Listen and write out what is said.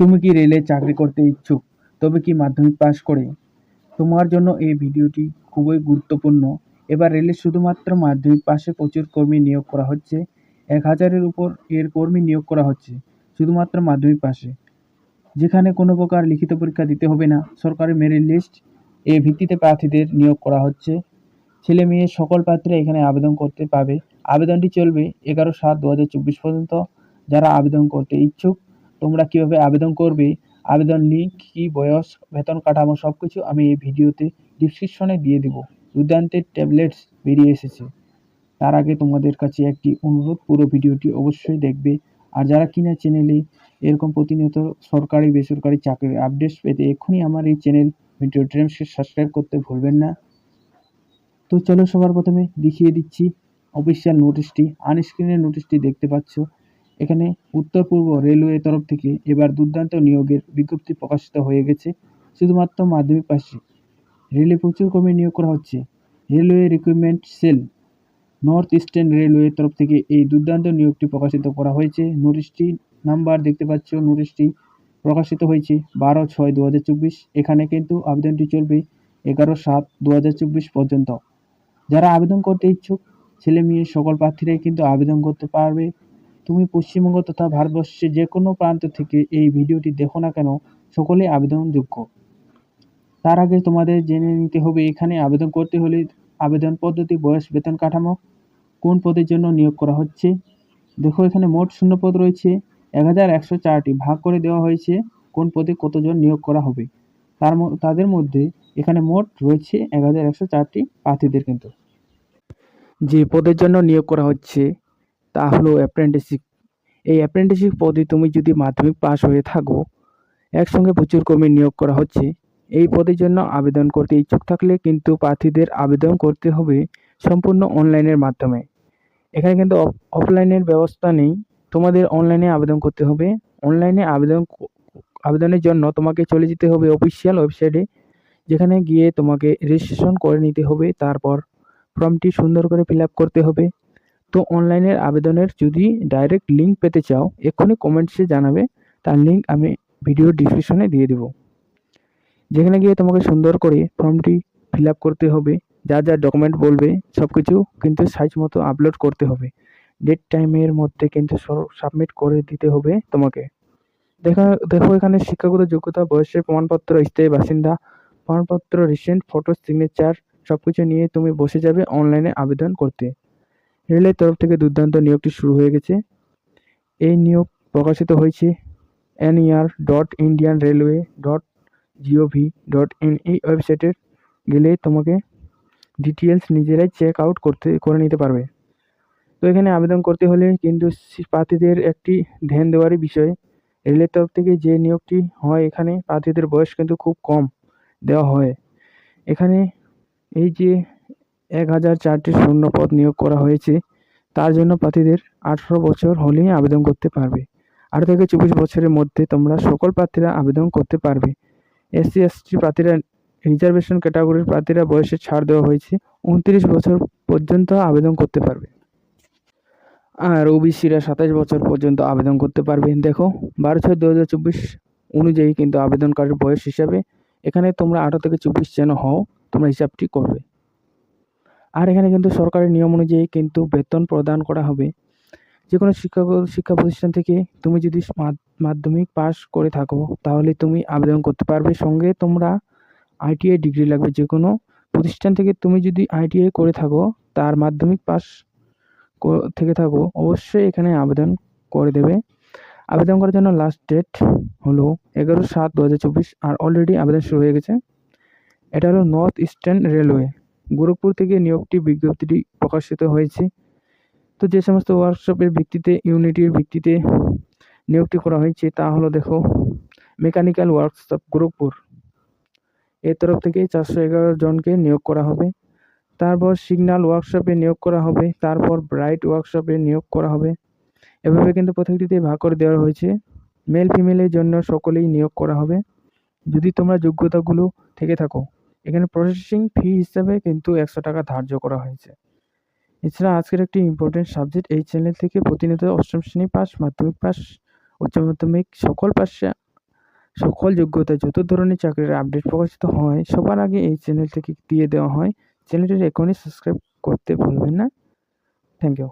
তুমি কি রেলে চাকরি করতে ইচ্ছুক? তবে কি মাধ্যমিক পাস করে? তোমার জন্য এই ভিডিওটি খুবই গুরুত্বপূর্ণ। এবার রেলে শুধুমাত্র মাধ্যমিক পাশে প্রচুর কর্মী নিয়োগ করা হচ্ছে। ১,০০০-এর উপর এর কর্মী নিয়োগ করা হচ্ছে শুধুমাত্র মাধ্যমিক পাশে। যেখানে কোনো প্রকার লিখিত পরীক্ষা দিতে হবে না। সরকারি মেরিট লিস্ট এর ভিত্তিতে প্রার্থীদের নিয়োগ করা হচ্ছে। ছেলে মেয়ে সকল প্রার্থীরা এখানে আবেদন করতে পারবে। আবেদনটি চলবে ১১/৭/২০২৪ পর্যন্ত। যারা আবেদন করতে ইচ্ছুক, তোমরা কিভাবে আবেদন করবে, আবেদন লিঙ্ক, কি বয়স, বেতন কাঠামো সবকিছু আমি এই ভিডিওতে ডিসক্রিপশনে দিয়ে দেব। দুর্দান্তের ট্যাবলেটস বেরিয়ে এসেছে। তার আগে তোমাদের কাছে একটি অনুরোধ, পুরো ভিডিওটি অবশ্যই দেখবে। আর যারা কিনা চ্যানেলে এরকম প্রতিনিয়ত সরকারি বেসরকারি চাকরির আপডেটস পেতে এক্ষুনি আমার এই চ্যানেল ভিডিও ড্রিমসকে সাবস্ক্রাইব করতে ভুলবেন না। তো চলো সবার প্রথমে দেখিয়ে দিচ্ছি অফিসিয়াল নোটিশটি। আনস্ক্রিনে নোটিশটি দেখতে পাচ্ছ। এখানে উত্তর পূর্ব রেলওয়ে তরফ থেকে এবার দুর্দান্ত নিয়োগের বিজ্ঞপ্তি প্রকাশিত হয়ে গেছে শুধুমাত্র মাধ্যমিক পাশে। রেলে প্রচুর কর্মী নিয়োগ করা হচ্ছে। Railway recruitment sell north eastern railway তরফ থেকে এই দুর্দান্ত নিয়োগটি প্রকাশিত করা হয়েছে। নোটিশটি নাম্বার দেখতে পাচ্ছ। নোটিশটি প্রকাশিত হয়েছে ১২/৬/২০২৪। এখানে কিন্তু আবেদনটি চলবে ১১/৭/২০২৪ পর্যন্ত। যারা আবেদন করতে ইচ্ছুক, ছেলে মেয়ে সকল প্রার্থীরাই কিন্তু আবেদন করতে পারবে। তুমি পশ্চিমবঙ্গ তথা ভারতবর্ষের যে কোনো প্রান্ত থেকে এই ভিডিওটি দেখো না কেন, সকলেই আবেদনযোগ্য। তার আগে তোমাদের জেনে নিতে হবে এখানে আবেদন করতে হলে আবেদন পদ্ধতি, বয়স, বেতন কাঠামো, কোন পদের জন্য নিয়োগ করা হচ্ছে। দেখো এখানে মোট শূন্যপদ রয়েছে ১,১০৪টি। ভাগ করে দেওয়া হয়েছে কোন পদে কতজন নিয়োগ করা হবে। তাদের মধ্যে এখানে মোট রয়েছে ১,১০৪টি প্রার্থীদের কিন্তু। যে পদের জন্য নিয়োগ করা হচ্ছে তা হলো অ্যাপ্রেন্টিসশিপ। এই অ্যাপ্রেন্টিসশিপ পদে তুমি যদি মাধ্যমিক পাস হয়ে থাকো, একসঙ্গে প্রচুর কর্মী নিয়োগ করা হচ্ছে। এই পদের জন্য আবেদন করতে ইচ্ছুক থাকলে কিন্তু প্রার্থীদের আবেদন করতে হবে সম্পূর্ণ অনলাইনের মাধ্যমে। এখানে কিন্তু অফলাইনের ব্যবস্থা নেই। তোমাদের অনলাইনে আবেদন করতে হবে। অনলাইনে আবেদনের জন্য তোমাকে চলে যেতে হবে অফিসিয়াল ওয়েবসাইটে, যেখানে গিয়ে তোমাকে রেজিস্ট্রেশন করে নিতে হবে। তারপর ফর্মটি সুন্দর করে ফিল আপ করতে হবে। তো অনলাইনের আবেদনের যদি ডাইরেক্ট লিঙ্ক পেতে চাও, এক্ষুনি কমেন্টসে জানাবে। তার লিঙ্ক আমি ভিডিও ডিসক্রিপশনে দিয়ে দেবো। যেখানে গিয়ে তোমাকে সুন্দর করে ফর্মটি ফিল আপ করতে হবে। যা যা ডকুমেন্ট বলবে সব কিছু কিন্তু সাইজ মতো আপলোড করতে হবে। ডেট টাইমের মধ্যে কিন্তু সাবমিট করে দিতে হবে তোমাকে। দেখো এখানে শিক্ষাগত যোগ্যতা, বয়সের প্রমাণপত্র, স্থায়ী বাসিন্দা প্রমাণপত্র, রিসেন্ট ফটো, সিগনেচার সবকিছু নিয়ে তুমি বসে যাবে অনলাইনে আবেদন করতে। রেলের তরফ থেকে দুর্দান্ত নিয়োগটি শুরু হয়ে গেছে। এই নিয়োগ প্রকাশিত হয়েছে near.indianrailway.gov.in এই ওয়েবসাইটে গেলে তোমাকে ডিটেলস নিজেরাই চেক আউট করে নিতে পারবে। তো এখানে আবেদন করতে হলে কিন্তু প্রার্থীদের একটি ধ্যান দেওয়ারই বিষয়, রেলের তরফ থেকে যে নিয়োগটি হয় এখানে প্রার্থীদের বয়স কিন্তু খুব কম দেওয়া হয়। এখানে এই যে ১,০০৪টি শূন্যপদ নিয়োগ করা হয়েছে, তার জন্য প্রার্থীদের ১৮ বছর হলেই আবেদন করতে পারবে। ১৮ থেকে ২৪ বছরের মধ্যে তোমরা সকল প্রার্থীরা আবেদন করতে পারবে। এসসি এসটি প্রার্থীরা, রিজার্ভেশন ক্যাটাগরির প্রার্থীরা বয়সে ছাড় দেওয়া হয়েছে। ২৯ বছর পর্যন্ত আবেদন করতে পারবে। আর ওবিসিরা ২৭ বছর পর্যন্ত আবেদন করতে পারবে। দেখো ১২/৬/২০২৪ অনুযায়ী কিন্তু আবেদনকারীর বয়স হিসাবে এখানে তোমরা ১৮ থেকে ২৪ যেন হও, তোমরা হিসাবটি করবে। আর এখানে কিন্তু সরকারি নিয়ম অনুযায়ী কিন্তু বেতন প্রদান করা হবে। যে কোনো শিক্ষা প্রতিষ্ঠান থেকে তুমি যদি মাধ্যমিক পাস করে থাকো তাহলে তুমি আবেদন করতে পারবে। সঙ্গে তোমরা আইটিআই ডিগ্রি লাগবে। যে কোনো প্রতিষ্ঠান থেকে তুমি যদি আইটিআই করে থাকো, তার মাধ্যমিক পাস থেকে থাকো, অবশ্যই এখানে আবেদন করে দেবে। আবেদন করার জন্য লাস্ট ডেট হলো ১১/৭/২০২৪। আর অলরেডি আবেদন শুরু হয়ে গেছে। এটা হলো নর্থ ইস্টার্ন রেলওয়ে, গোরখপুর থেকে নিয়োগটি বিজ্ঞপ্তিটি প্রকাশিত হয়েছে। তো যে সমস্ত ওয়ার্কশপের ভিত্তিতে, ইউনিটির ভিত্তিতে নিয়োগটি করা হয়েছে তা হলো দেখো, মেকানিক্যাল ওয়ার্কশপ গোরখপুর এর তরফ থেকে ৪১১ জনকে নিয়োগ করা হবে। তারপর সিগন্যাল ওয়ার্কশপে নিয়োগ করা হবে। তারপর ব্রাইট ওয়ার্কশপে নিয়োগ করা হবে। এভাবে কিন্তু প্রত্যেকটিতে ভাগ করে দেওয়া হয়েছে। মেল ফিমেলের জন্য সকলেই নিয়োগ করা হবে যদি তোমরা যোগ্যতাগুলো থেকে থাকো। এখানে প্রসেসিং ফি হিসাবে কিন্তু ১০০ টাকা ধার্য করা হয়েছে। এছাড়া আজকের একটি ইম্পর্টেন্ট সাবজেক্ট, এই চ্যানেল থেকে প্রতিনিয়ত অষ্টম শ্রেণী পাস, মাধ্যমিক পাস, উচ্চ মাধ্যমিক সকল পাশে সকল যোগ্যতা যত ধরনের চাকরির আপডেট প্রকাশিত হয় সবার আগে এই চ্যানেল থেকে দিয়ে দেওয়া হয়। চ্যানেলটি এখনই সাবস্ক্রাইব করতে ভুলবেন না। Thank you.